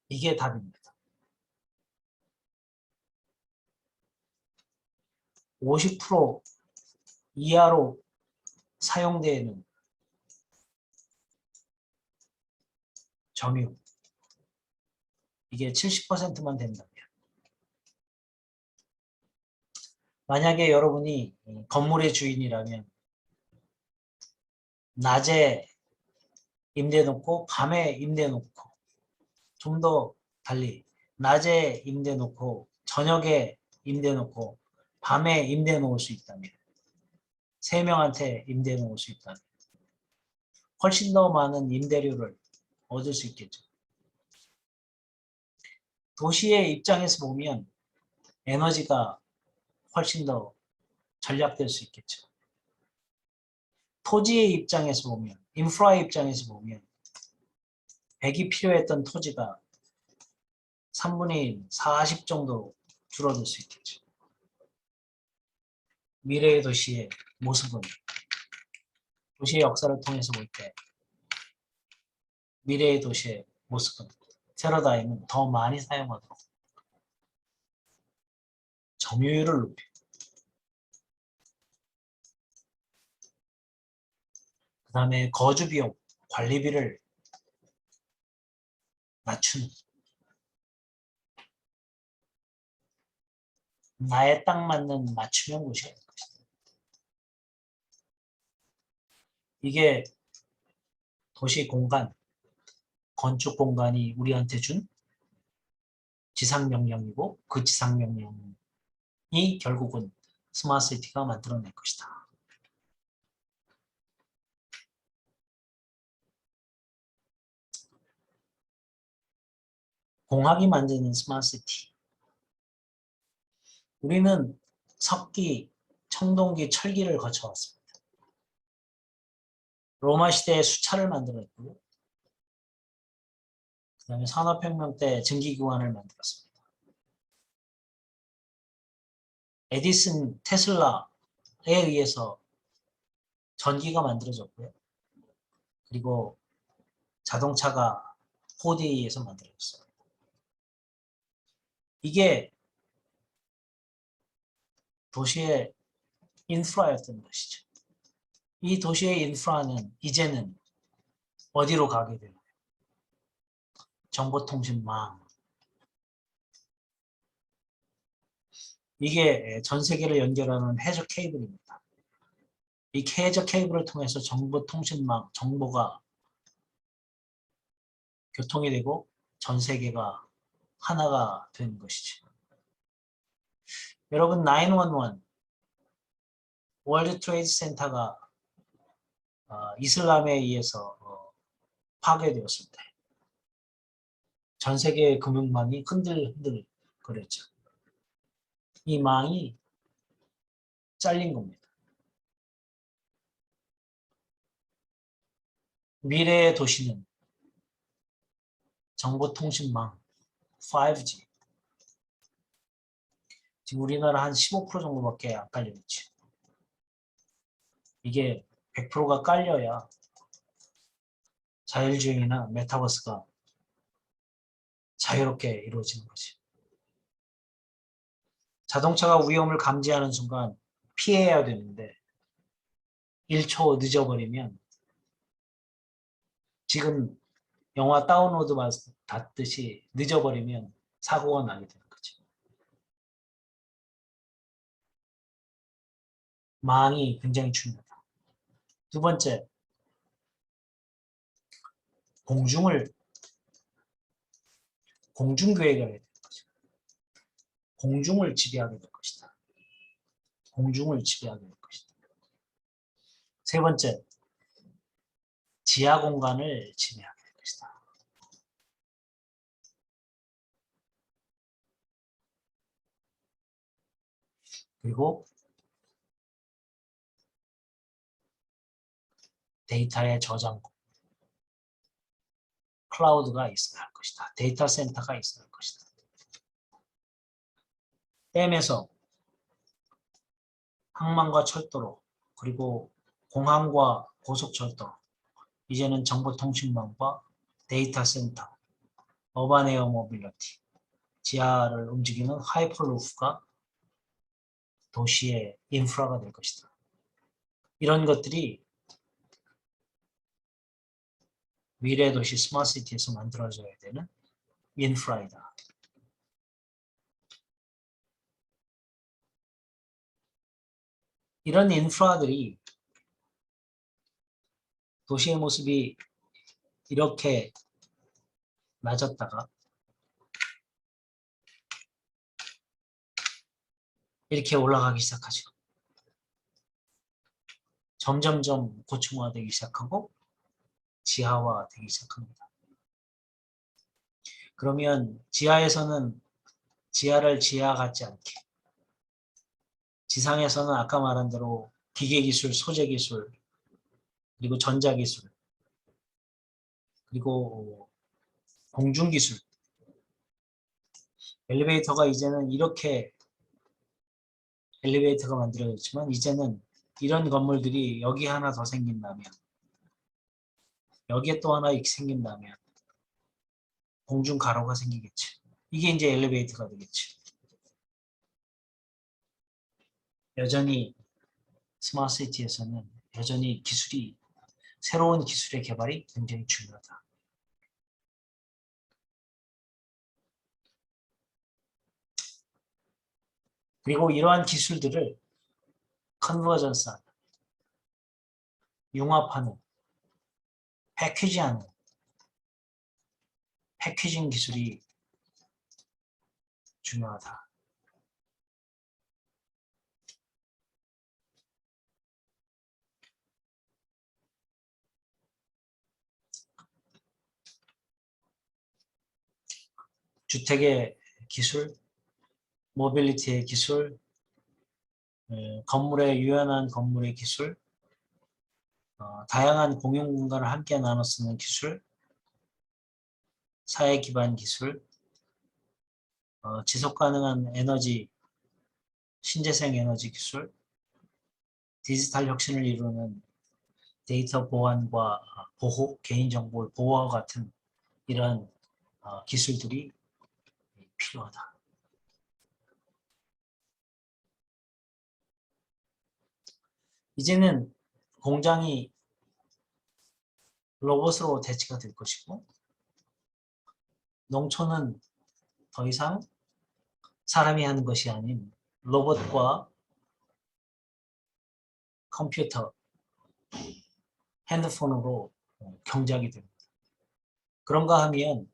A: 이게 답입니다. 50% 이하로 사용되는 점유, 이게 70%만 된다면 만약에 여러분이 건물의 주인이라면 낮에 임대 놓고 밤에 임대 놓고 좀 더 달리 낮에 임대 놓고 저녁에 임대 놓고 밤에 임대 놓을 수 있다면 3명한테 임대 놓을 수 있다면 훨씬 더 많은 임대료를 얻을 수 있겠죠. 도시의 입장에서 보면 에너지가 훨씬 더 절약될 수 있겠죠. 토지의 입장에서 보면, 인프라의 입장에서 보면 100이 필요했던 토지가 3분의 1, 40 정도 줄어들 수 있겠죠. 미래의 도시의 모습은 도시의 역사를 통해서 볼 때 미래의 도시의 모습은 테러다임은 더 많이 사용하도록 점유율을 높이고 그 다음에 거주비용, 관리비를 낮추는 나에 딱 맞는 맞춤형 도시가 될 것이다. 이게 도시 공간, 건축 공간이 우리한테 준 지상명령이고 그 지상명령이 결국은 스마트시티가 만들어낼 것이다. 공학이 만드는 스마트시티. 우리는 석기, 청동기, 철기를 거쳐왔습니다. 로마 시대에 수차를 만들었고요. 그 다음에 산업혁명 때 증기기관을 만들었습니다. 에디슨, 테슬라에 의해서 전기가 만들어졌고요. 그리고 자동차가 포드에 의해서 만들어졌어요. 이게 도시의 인프라였던 것이죠. 이 도시의 인프라는 이제는 어디로 가게 되나요? 정보통신망. 이게 전 세계를 연결하는 해저 케이블입니다. 이 해저 케이블을 통해서 정보통신망, 정보가 교통이 되고 전 세계가 하나가 되는 것이죠. 여러분 911 월드 트레이드 센터가 이슬람에 의해서 파괴되었을 때 전 세계의 금융망이 흔들흔들 거렸죠. 이 망이 잘린 겁니다. 미래의 도시는 정보통신망 5G. 지금 우리나라 한 15% 정도밖에 안 깔려있죠. 이게 100%가 깔려야 자율주행이나 메타버스가 자유롭게 이루어지는 거지. 자동차가 위험을 감지하는 순간 피해야 되는데 1초 늦어버리면 지금 영화 다운로드 받듯이 늦어버리면 사고가 나게 되는 거죠. 망이 굉장히 중요하다. 두 번째, 공중계획을 해야 되는 거죠. 공중을 지배하게 될 것이다. 공중을 지배하게 될 것이다. 세 번째, 지하 공간을 지배하게 될 것이다. 그리고 데이터의 저장고, 클라우드가 있어야 할 것이다. 데이터 센터가 있어야 할 것이다. 댐에서 항만과 철도로, 그리고 공항과 고속철도로, 이제는 정보통신망과 데이터 센터, 어반 에어 모빌리티, 지하를 움직이는 하이퍼루프가 도시의 인프라가 될 것이다. 이런 것들이 미래 도시 스마트시티에서 만들어져야 되는 인프라이다. 이런 인프라들이 도시의 모습이 이렇게 낮았다가 이렇게 올라가기 시작하죠. 점점점 고층화되기 시작하고 지하화되기 시작합니다. 그러면 지하에서는 지하를 지하 같지 않게, 지상에서는 아까 말한 대로 기계기술, 소재기술, 그리고 전자기술, 그리고 공중기술, 엘리베이터가 이제는 이렇게 엘리베이터가 만들어졌지만 이제는 이런 건물들이 여기 하나 더 생긴다면, 여기에 또 하나 생긴다면 공중 가로가 생기겠지. 이게 이제 엘리베이터가 되겠지. 여전히 스마트 시티에서는 여전히 새로운 기술의 개발이 굉장히 중요하다. 그리고 이러한 기술들을 컨버전스하는, 융합하는, 패키지하는, 패키징 기술이 중요하다. 주택의 기술, 모빌리티의 기술, 유연한 건물의 기술, 다양한 공용 공간을 함께 나눠 쓰는 기술, 사회 기반 기술, 지속 가능한 에너지, 신재생 에너지 기술, 디지털 혁신을 이루는 데이터 보안과 보호, 개인정보를 보호와 같은 이런 기술들이 필요하다. 이제는 공장이 로봇으로 대체가 될 것이고, 농촌은 더 이상 사람이 하는 것이 아닌 로봇과 컴퓨터, 핸드폰으로 경작이 됩니다. 그런가 하면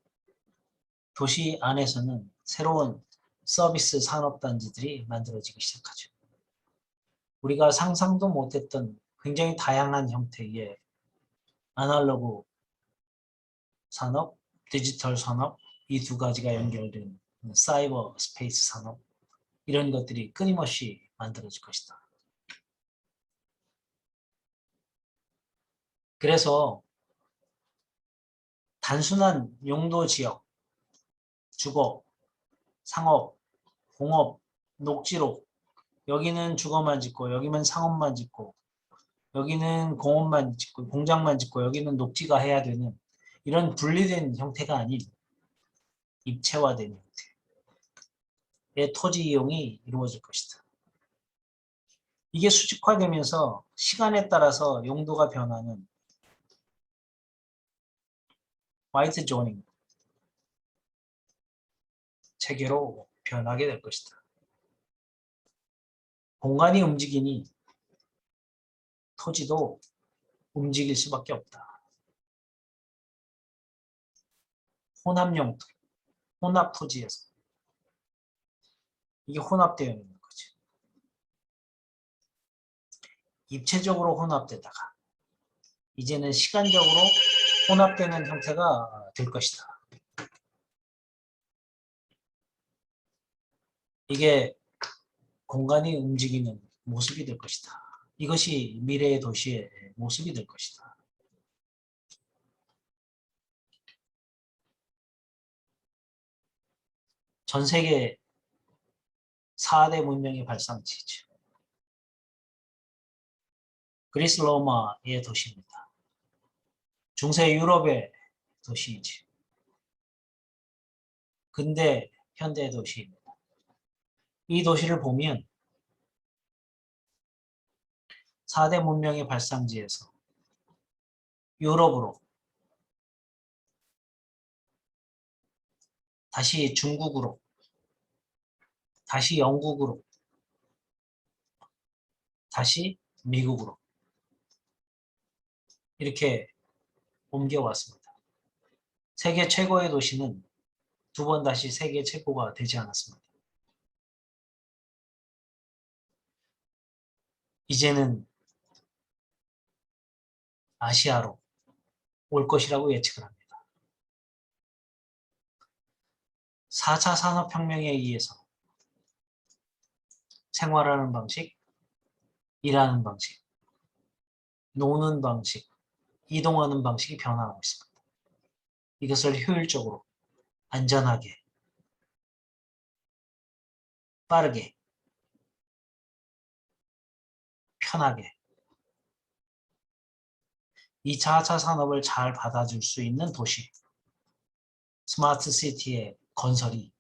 A: 도시 안에서는 새로운 서비스 산업단지들이 만들어지기 시작하죠. 우리가 상상도 못했던 굉장히 다양한 형태의 아날로그 산업, 디지털 산업, 이 두 가지가 연결된 사이버 스페이스 산업, 이런 것들이 끊임없이 만들어질 것이다. 그래서 단순한 용도 지역, 주거, 상업, 공업, 녹지로, 여기는 주거만 짓고 여기는 상업만 짓고 여기는 공업만 짓고 공장만 짓고 여기는 녹지가 해야 되는 이런 분리된 형태가 아닌 입체화된 형태의 토지 이용이 이루어질 것이다. 이게 수직화되면서 시간에 따라서 용도가 변하는 화이트 조닝 체계로 변하게 될 것이다. 공간이 움직이니 토지도 움직일 수밖에 없다. 혼합 토지에서 이게 혼합되어 있는 거지. 입체적으로 혼합되다가 이제는 시간적으로 혼합되는 형태가 될 것이다. 이게 공간이 움직이는 모습이 될 것이다. 이것이 미래의 도시의 모습이 될 것이다. 전 세계 4대 문명의 발상지죠. 그리스 로마의 도시입니다. 중세 유럽의 도시이지. 근대 현대 도시입니다. 이 도시를 보면 4대 문명의 발상지에서 유럽으로, 다시 중국으로, 다시 영국으로, 다시 미국으로 이렇게 옮겨왔습니다. 세계 최고의 도시는 두 번 다시 세계 최고가 되지 않았습니다. 이제는 아시아로 올 것이라고 예측을 합니다. 4차 산업혁명에 의해서 생활하는 방식, 일하는 방식, 노는 방식, 이동하는 방식이 변화하고 있습니다. 이것을 효율적으로, 안전하게, 빠르게, 편하게 4차 산업을 잘 받아줄 수 있는 도시, 스마트 시티의 건설이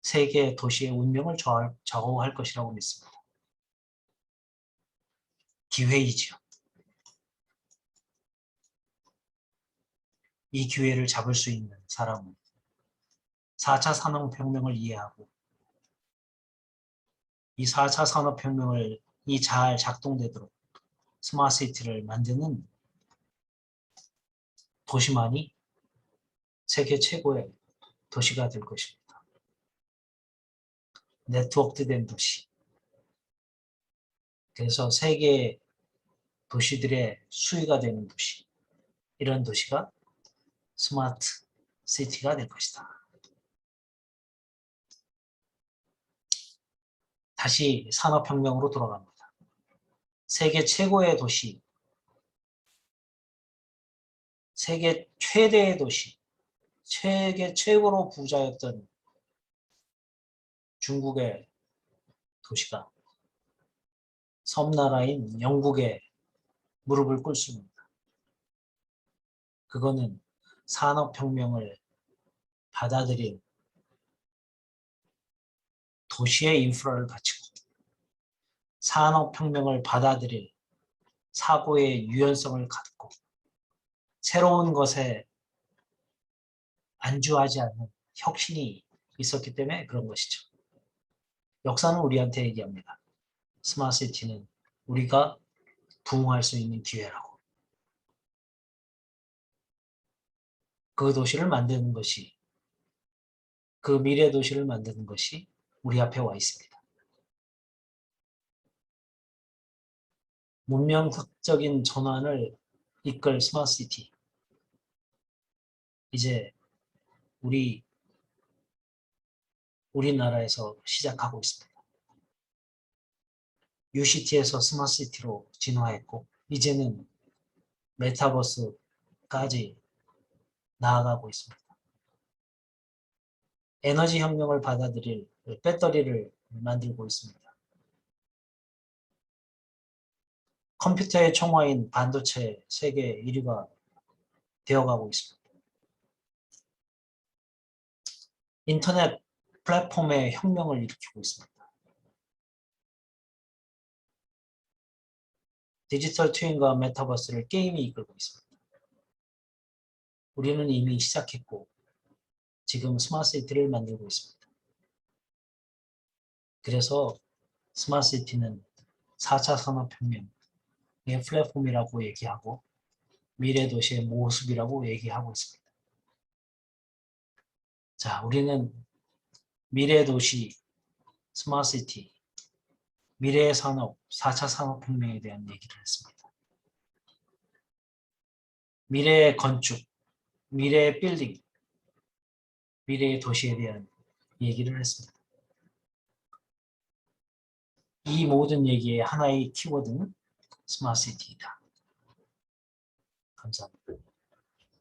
A: 세계 도시의 운명을 좌우할 것이라고 믿습니다. 기회이지요. 이 기회를 잡을 수 있는 사람은 4차 산업혁명을 이해하고 이 4차 산업혁명을 잘 작동되도록 스마트 시티를 만드는 도시만이 세계 최고의 도시가 될 것입니다. 네트워크된 도시. 그래서 세계 도시들의 수위가 되는 도시. 이런 도시가 스마트 시티가 될 것이다. 다시 산업혁명으로 돌아갑니다. 세계 최고의 도시, 세계 최대의 도시, 세계 최고로 부자였던 중국의 도시가 섬나라인 영국에 무릎을 꿇습니다. 그거는 산업혁명을 받아들일 도시의 인프라를 갖추고 산업혁명을 받아들일 사고의 유연성을 갖고 새로운 것에 안주하지 않는 혁신이 있었기 때문에 그런 것이죠. 역사는 우리한테 얘기합니다. 스마트 시티는 우리가 부흥할 수 있는 기회라고. 그 도시를 만드는 것이, 그 미래 도시를 만드는 것이 우리 앞에 와 있습니다. 문명적인 전환을 이끌 스마트 시티. 이제 우리나라에서 시작하고 있습니다. UCT에서 스마트 시티로 진화했고 이제는 메타버스까지 나아가고 있습니다. 에너지 혁명을 받아들일 배터리를 만들고 있습니다. 컴퓨터의 총화인 반도체 세계 1위가 되어가고 있습니다. 인터넷 플랫폼의 혁명을 일으키고 있습니다. 디지털 트윈과 메타버스를 게임이 이끌고 있습니다. 우리는 이미 시작했고 지금 스마트 시티를 만들고 있습니다. 그래서 스마트 시티는 4차 산업혁명의 플랫폼이라고 얘기하고 미래 도시의 모습이라고 얘기하고 있습니다. 자, 우리는 미래 도시, 스마트 시티, 미래의 산업, 4차 산업혁명에 대한 얘기를 했습니다. 미래의 건축, 미래의 빌딩, 미래의 도시에 대한 얘기를 했습니다. 이 모든 얘기의 하나의 키워드는 스마트 시티이다. 감사합니다.